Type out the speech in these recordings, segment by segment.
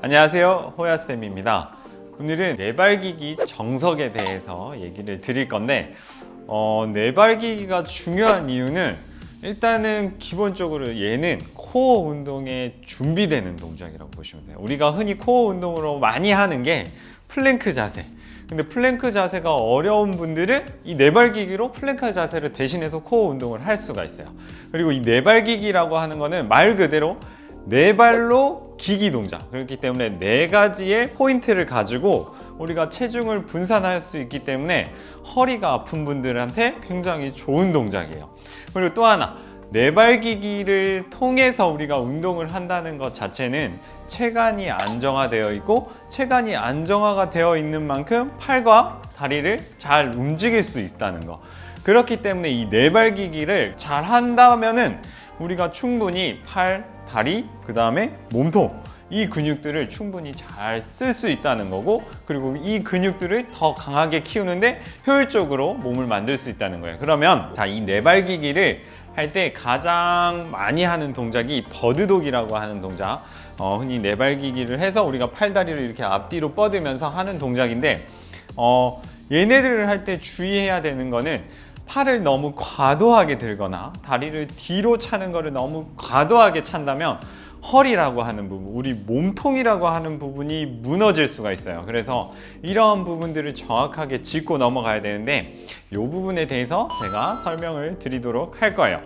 안녕하세요, 호야쌤입니다. 오늘은 내발기기 정석에 대해서 얘기를 드릴 건데 내발기기가 중요한 이유는 일단은 기본적으로 얘는 코어 운동에 준비되는 동작이라고 보시면 돼요. 우리가 흔히 코어 운동으로 많이 하는 게 플랭크 자세. 근데 플랭크 자세가 어려운 분들은 이 내발기기로 플랭크 자세를 대신해서 코어 운동을 할 수가 있어요. 그리고 이 내발기기라고 하는 거는 말 그대로 네 발로 기기 동작. 그렇기 때문에 네 가지의 포인트를 가지고 우리가 체중을 분산할 수 있기 때문에 허리가 아픈 분들한테 굉장히 좋은 동작이에요. 그리고 또 하나, 내발기기를 통해서 우리가 운동을 한다는 것 자체는 체간이 안정화되어 있고, 체간이 안정화가 되어 있는 만큼 팔과 다리를 잘 움직일 수 있다는 거. 그렇기 때문에 이 내발기기를 잘 한다면은 우리가 충분히 팔, 다리, 그 다음에 몸통, 이 근육들을 충분히 잘 쓸 수 있다는 거고, 그리고 이 근육들을 더 강하게 키우는데 효율적으로 몸을 만들 수 있다는 거예요. 그러면 이 내발기기를 할 때 가장 많이 하는 동작이 버드독이라고 하는 동작, 흔히 내발기기를 해서 우리가 팔다리를 이렇게 앞뒤로 뻗으면서 하는 동작인데, 얘네들을 할 때 주의해야 되는 거는 팔을 너무 과도하게 들거나 다리를 뒤로 차는 거를 너무 과도하게 찬다면 허리라고 하는 부분, 우리 몸통이라고 하는 부분이 무너질 수가 있어요. 그래서 이러한 부분들을 정확하게 짚고 넘어가야 되는데, 이 부분에 대해서 제가 설명을 드리도록 할 거예요.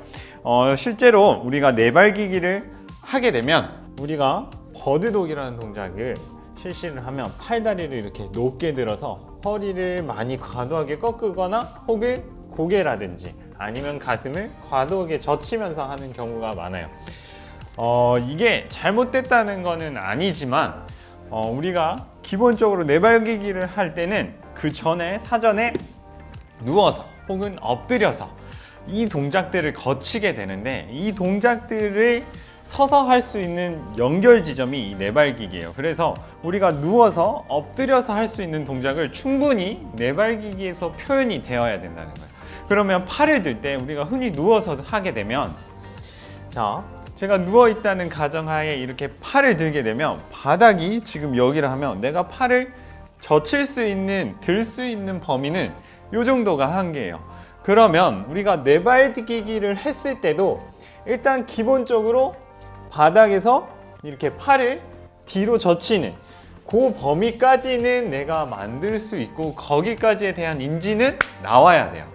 실제로 우리가 내발기기를 하게 되면 우리가 버드독이라는 동작을 실시를 하면 팔다리를 이렇게 높게 들어서 허리를 많이 과도하게 꺾거나 혹은 고개라든지 아니면 가슴을 과도하게 젖히면서 하는 경우가 많아요. 이게 잘못됐다는 거는 아니지만 우리가 기본적으로 내발기기를 할 때는 그 전에 사전에 누워서 혹은 엎드려서 이 동작들을 거치게 되는데, 이 동작들을 서서 할 수 있는 연결 지점이 이 내발기기예요. 그래서 우리가 누워서 엎드려서 할 수 있는 동작을 충분히 내발기기에서 표현이 되어야 된다는 거예요. 그러면 팔을 들 때 우리가 흔히 누워서 하게 되면, 제가 누워있다는 가정하에 이렇게 팔을 들게 되면 바닥이 지금 여기를 하면 내가 팔을 젖힐 수 있는, 들 수 있는 범위는 이 정도가 한계예요. 그러면 우리가 내발기기를 했을 때도 일단 기본적으로 바닥에서 이렇게 팔을 뒤로 젖히는 그 범위까지는 내가 만들 수 있고, 거기까지에 대한 인지는 나와야 돼요.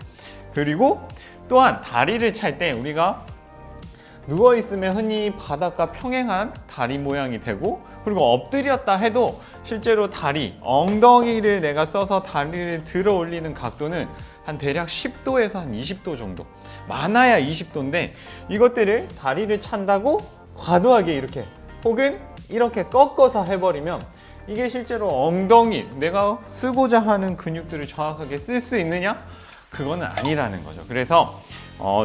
그리고 또한 다리를 찰 때 우리가 누워있으면 흔히 바닥과 평행한 다리 모양이 되고, 그리고 엎드렸다 해도 실제로 다리, 엉덩이를 내가 써서 다리를 들어 올리는 각도는 한 대략 10도에서 한 20도 정도, 많아야 20도인데 이것들을 다리를 찬다고 과도하게 이렇게 혹은 이렇게 꺾어서 해버리면 이게 실제로 엉덩이, 내가 쓰고자 하는 근육들을 정확하게 쓸 수 있느냐? 그거는 아니라는 거죠. 그래서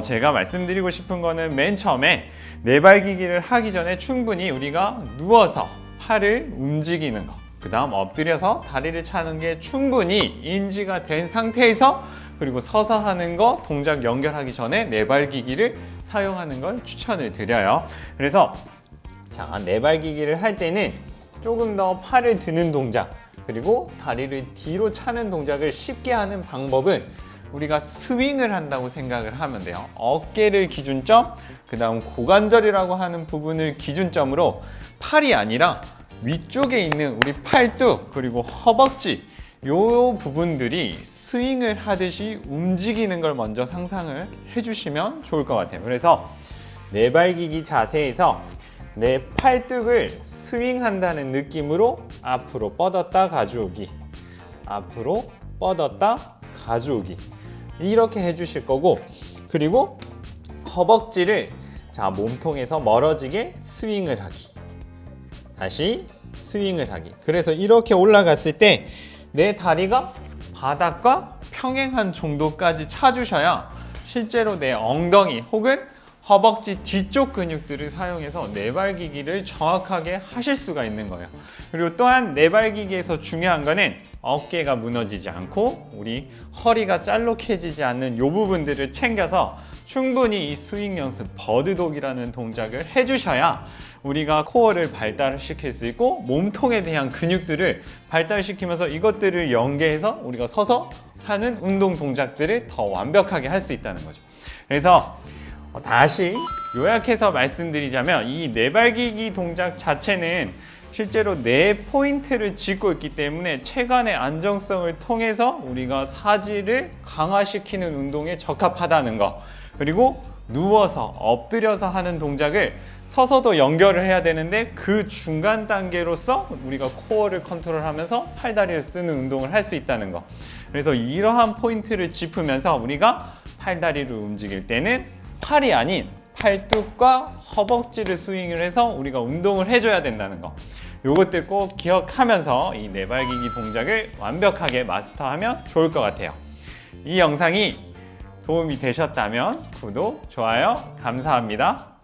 제가 말씀드리고 싶은 거는 맨 처음에 내발기기를 하기 전에 충분히 우리가 누워서 팔을 움직이는 거, 그 다음 엎드려서 다리를 차는 게 충분히 인지가 된 상태에서, 그리고 서서 하는 거 동작 연결하기 전에 내발기기를 사용하는 걸 추천을 드려요. 그래서 내발기기를 할 때는 조금 더 팔을 드는 동작, 그리고 다리를 뒤로 차는 동작을 쉽게 하는 방법은 우리가 스윙을 한다고 생각을 하면 돼요. 어깨를 기준점, 그 다음 고관절이라고 하는 부분을 기준점으로 팔이 아니라 위쪽에 있는 우리 팔뚝, 그리고 허벅지, 요 부분들이 스윙을 하듯이 움직이는 걸 먼저 상상을 해주시면 좋을 것 같아요. 그래서 내발기기 자세에서 내 팔뚝을 스윙한다는 느낌으로 앞으로 뻗었다 가져오기, 앞으로 뻗었다 가져오기, 이렇게 해주실 거고, 그리고 허벅지를 몸통에서 멀어지게 스윙을 하기, 다시 스윙을 하기. 그래서 이렇게 올라갔을 때 내 다리가 바닥과 평행한 정도까지 차주셔야 실제로 내 엉덩이 혹은 허벅지 뒤쪽 근육들을 사용해서 내발기기를 정확하게 하실 수가 있는 거예요. 그리고 또한 내발기기에서 중요한 거는 어깨가 무너지지 않고 우리 허리가 짤록해지지 않는 이 부분들을 챙겨서 충분히 이 스윙 연습, 버드독이라는 동작을 해주셔야 우리가 코어를 발달시킬 수 있고 몸통에 대한 근육들을 발달시키면서 이것들을 연계해서 우리가 서서 하는 운동 동작들을 더 완벽하게 할 수 있다는 거죠. 그래서 다시 요약해서 말씀드리자면 이 네발기기 동작 자체는 실제로 네 포인트를 짚고 있기 때문에 체간의 안정성을 통해서 우리가 사지를 강화시키는 운동에 적합하다는 거, 그리고 누워서 엎드려서 하는 동작을 서서도 연결을 해야 되는데 그 중간 단계로서 우리가 코어를 컨트롤하면서 팔다리를 쓰는 운동을 할 수 있다는 거. 그래서 이러한 포인트를 짚으면서 우리가 팔다리를 움직일 때는 팔이 아닌 팔뚝과 허벅지를 스윙을 해서 우리가 운동을 해줘야 된다는 거. 요것들 꼭 기억하면서 이 네발기기 동작을 완벽하게 마스터하면 좋을 것 같아요. 이 영상이 도움이 되셨다면 구독, 좋아요 감사합니다.